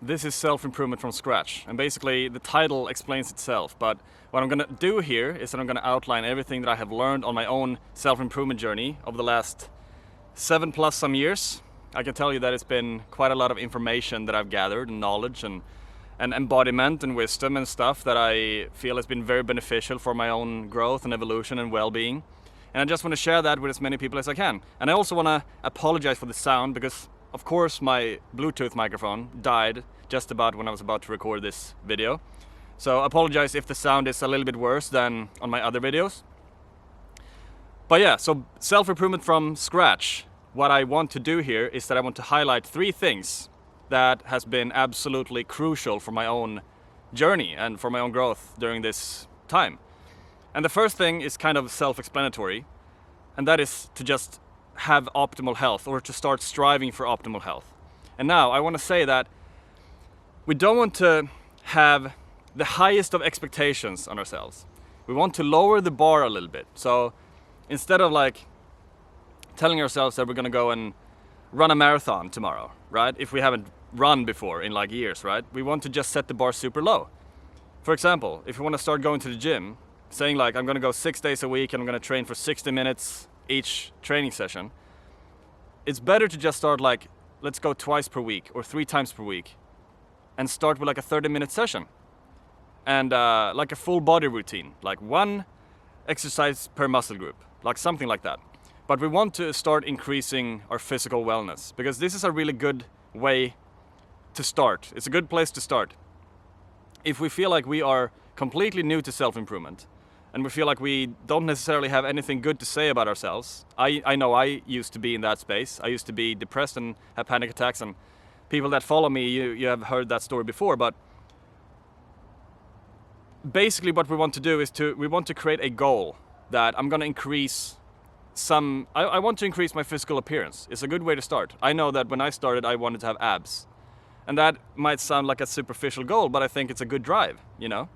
This is self-improvement from scratch, and basically the title explains itself, but what I'm gonna do here is that I'm gonna outline everything that I have learned on my own self-improvement journey over the last 7+ some years. I can tell you that it's been quite a lot of information that I've gathered, and knowledge and embodiment and wisdom and stuff that I feel has been very beneficial for my own growth and evolution and well-being. And I just want to share that with as many people as I can. And I also want to apologize for the sound, because of course my Bluetooth microphone died just about when I was about to record this video. So I apologize if the sound is a little bit worse than on my other videos. But yeah, so self-improvement from scratch. What I want to do here is that I want to highlight 3 things that has been absolutely crucial for my own journey and for my own growth during this time. And the first thing is kind of self-explanatory, and that is to just have optimal health, or to start striving for optimal health. And now I want to say that we don't want to have the highest of expectations on ourselves. We want to lower the bar a little bit. So instead of like telling ourselves that we're gonna go and run a marathon tomorrow, right? If we haven't run before in like years, right? We want to just set the bar super low. For example, if you want to start going to the gym, saying like, I'm gonna go 6 days a week and I'm gonna train for 60 minutes each training session, it's better to just start like, let's go twice per week or 3 times per week, and start with like a 30-minute session. And like a full body routine, like 1 exercise per muscle group, like something like that. But we want to start increasing our physical wellness, because this is a really good way to start. It's a good place to start. If we feel like we are completely new to self-improvement, and we feel like we don't necessarily have anything good to say about ourselves. I know I used to be in that space. I used to be depressed and have panic attacks, and people that follow me, you have heard that story before. But basically what we want to do is we want to create a goal that I'm gonna increase I want to increase my physical appearance. It's a good way to start. I know that when I started, I wanted to have abs. And that might sound like a superficial goal, but I think it's a good drive, you know?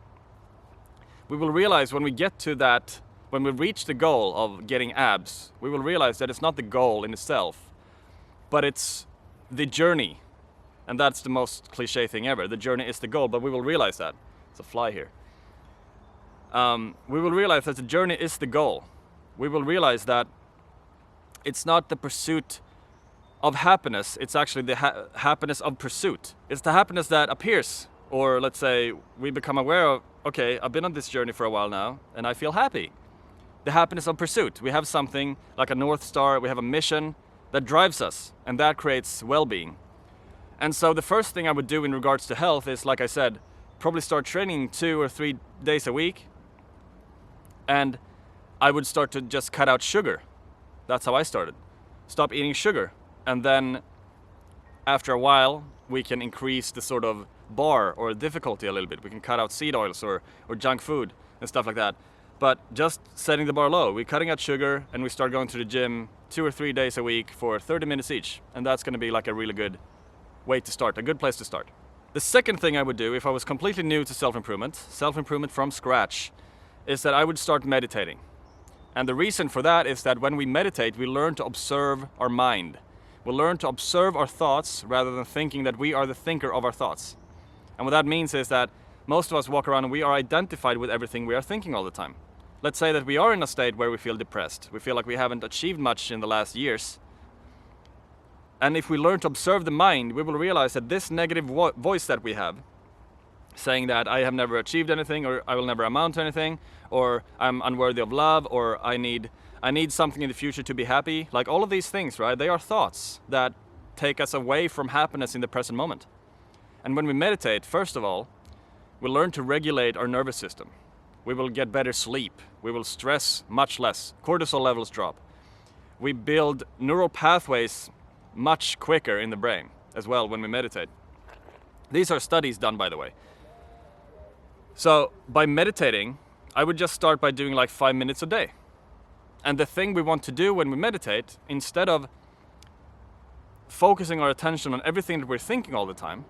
We will realize when we get to that, when we reach the goal of getting abs, we will realize that it's not the goal in itself, but it's the journey. And that's the most cliche thing ever. The journey is the goal, but we will realize that. It's a fly here. We will realize that the journey is the goal. We will realize that it's not the pursuit of happiness, it's actually the happiness of pursuit. It's the happiness that appears, or let's say we become aware of, okay, I've been on this journey for a while now and I feel happy. The happiness of pursuit. We have something like a North Star, we have a mission that drives us, and that creates well-being. And so the first thing I would do in regards to health is, like I said, probably start training 2 or 3 days a week, and I would start to just cut out sugar. That's how I started. Stop eating sugar. And then after a while, we can increase the sort of bar or difficulty a little bit. We can cut out seed oils or junk food and stuff like that. But just setting the bar low. We're cutting out sugar and we start going to the gym 2 or 3 days a week for 30 minutes each. And that's gonna be like a really good way to start, a good place to start. The second thing I would do if I was completely new to self-improvement from scratch, is that I would start meditating. And the reason for that is that when we meditate, we learn to observe our mind. We learn to observe our thoughts rather than thinking that we are the thinker of our thoughts. And what that means is that most of us walk around and we are identified with everything we are thinking all the time. Let's say that we are in a state where we feel depressed. We feel like we haven't achieved much in the last years. And if we learn to observe the mind, we will realize that this negative voice that we have, saying that I have never achieved anything, or I will never amount to anything, or I'm unworthy of love, or I need something in the future to be happy. Like all of these things, right? They are thoughts that take us away from happiness in the present moment. And when we meditate, first of all, we learn to regulate our nervous system. We will get better sleep. We will stress much less. Cortisol levels drop. We build neural pathways much quicker in the brain as well when we meditate. These are studies done, by the way. So by meditating, I would just start by doing like 5 minutes a day. And the thing we want to do when we meditate, instead of focusing our attention on everything that we're thinking all the time,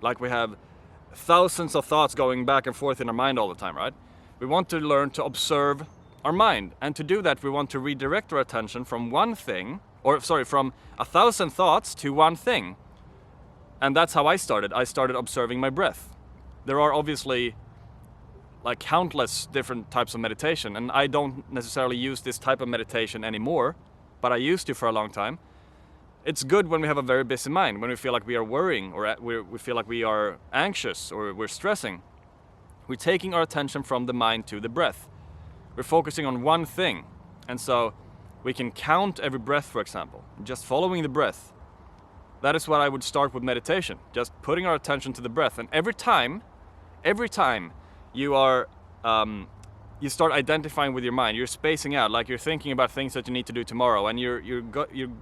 like we have thousands of thoughts going back and forth in our mind all the time, right? We want to learn to observe our mind. And to do that, we want to redirect our attention from one thing, from 1,000 thoughts to one thing. And that's how I started. I started observing my breath. There are obviously like countless different types of meditation, and I don't necessarily use this type of meditation anymore, but I used to for a long time. It's good when we have a very busy mind, when we feel like we are worrying, or we feel like we are anxious, or we're stressing. We're taking our attention from the mind to the breath. We're focusing on one thing. And so we can count every breath, for example, just following the breath. That is what I would start with meditation, just putting our attention to the breath. And every time you are, you start identifying with your mind, you're spacing out, like you're thinking about things that you need to do tomorrow, and you're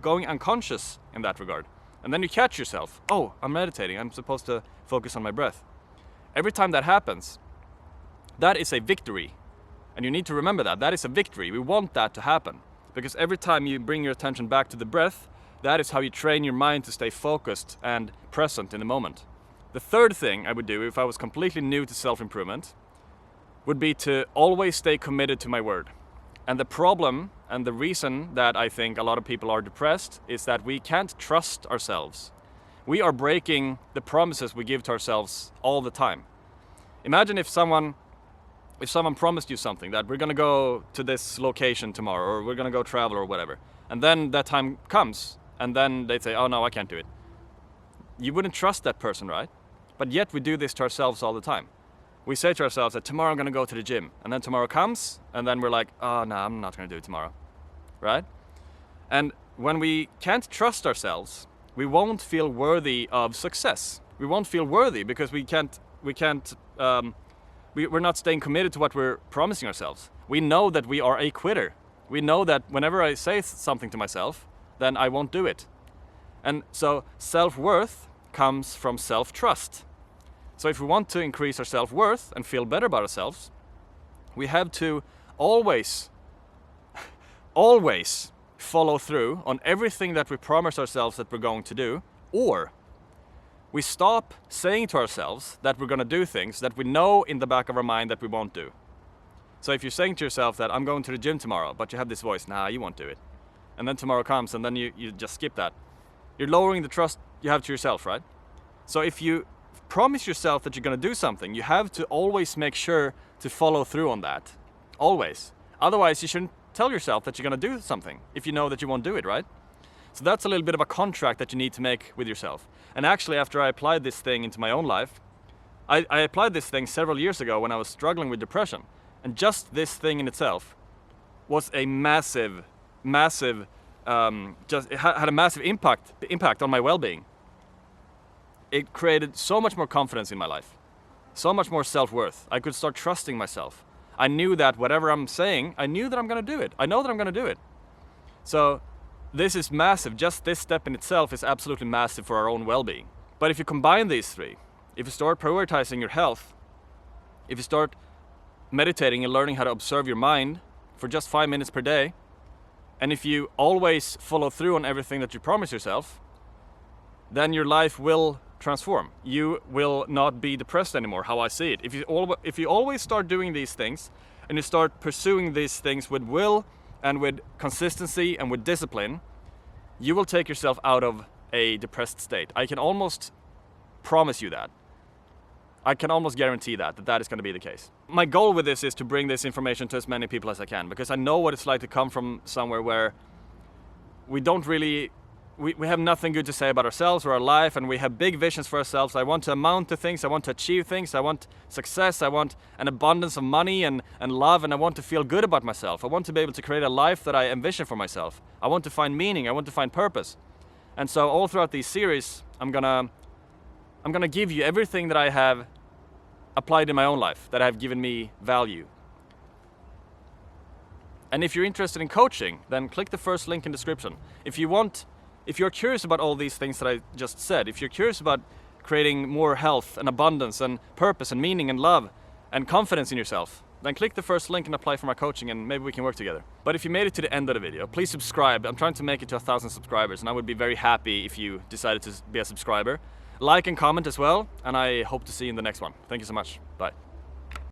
going unconscious in that regard. And then you catch yourself, oh, I'm meditating, I'm supposed to focus on my breath. Every time that happens, that is a victory. And you need to remember that, that is a victory. We want that to happen. Because every time you bring your attention back to the breath, that is how you train your mind to stay focused and present in the moment. The third thing I would do if I was completely new to self-improvement would be to always stay committed to my word. And the problem and the reason that I think a lot of people are depressed is that we can't trust ourselves. We are breaking the promises we give to ourselves all the time. Imagine if someone promised you something, that we're gonna go to this location tomorrow, or we're gonna go travel or whatever, and then that time comes, and then they say, oh no, I can't do it. You wouldn't trust that person, right? But yet we do this to ourselves all the time. We say to ourselves that tomorrow I'm gonna go to the gym, and then tomorrow comes, and then we're like, oh no, I'm not gonna do it tomorrow, right? And when we can't trust ourselves, we won't feel worthy of success. We won't feel worthy because we're not staying committed to what we're promising ourselves. We know that we are a quitter. We know that whenever I say something to myself, then I won't do it. And so self-worth comes from self-trust. So if we want to increase our self-worth and feel better about ourselves, we have to always follow through on everything that we promise ourselves that we're going to do, or we stop saying to ourselves that we're going to do things that we know in the back of our mind that we won't do. So if you're saying to yourself that I'm going to the gym tomorrow, but you have this voice, nah, you won't do it. And then tomorrow comes and then you just skip that. You're lowering the trust you have to yourself, right? So if you promise yourself that you're going to do something, you have to always make sure to follow through on that. Always. Otherwise, you shouldn't tell yourself that you're going to do something if you know that you won't do it, right? So that's a little bit of a contract that you need to make with yourself. And actually, after I applied this thing into my own life, I applied this thing several years ago when I was struggling with depression. And just this thing in itself was a massive, it had a massive impact on my well-being. It created so much more confidence in my life, so much more self-worth. I could start trusting myself. I knew that whatever I'm saying, I knew that I'm going to do it. I know that I'm going to do it. So this is massive. Just this step in itself is absolutely massive for our own well-being. But if you combine these three, if you start prioritizing your health, if you start meditating and learning how to observe your mind for just 5 minutes per day, and if you always follow through on everything that you promise yourself, then your life will transform. You will not be depressed anymore, how I see it. If you always start doing these things, and you start pursuing these things with will and with consistency and with discipline, you will take yourself out of a depressed state. I can almost promise you that. I can almost guarantee that is going to be the case. My goal with this is to bring this information to as many people as I can, because I know what it's like to come from somewhere where we don't really, we have nothing good to say about ourselves or our life, and we have big visions for ourselves. I want to amount to things, I want to achieve things, I want success, I want an abundance of money and love, and I want to feel good about myself. I want to be able to create a life that I envision for myself. I want to find meaning, I want to find purpose. And so all throughout these series, I'm gonna give you everything that I have applied in my own life, that have given me value. And if you're interested in coaching, then click the first link in the description. If you're curious about all these things that I just said, if you're curious about creating more health and abundance and purpose and meaning and love and confidence in yourself, then click the first link and apply for my coaching, and maybe we can work together. But if you made it to the end of the video, please subscribe. I'm trying to make it to 1,000 subscribers, and I would be very happy if you decided to be a subscriber. Like and comment as well, and I hope to see you in the next one. Thank you so much. Bye.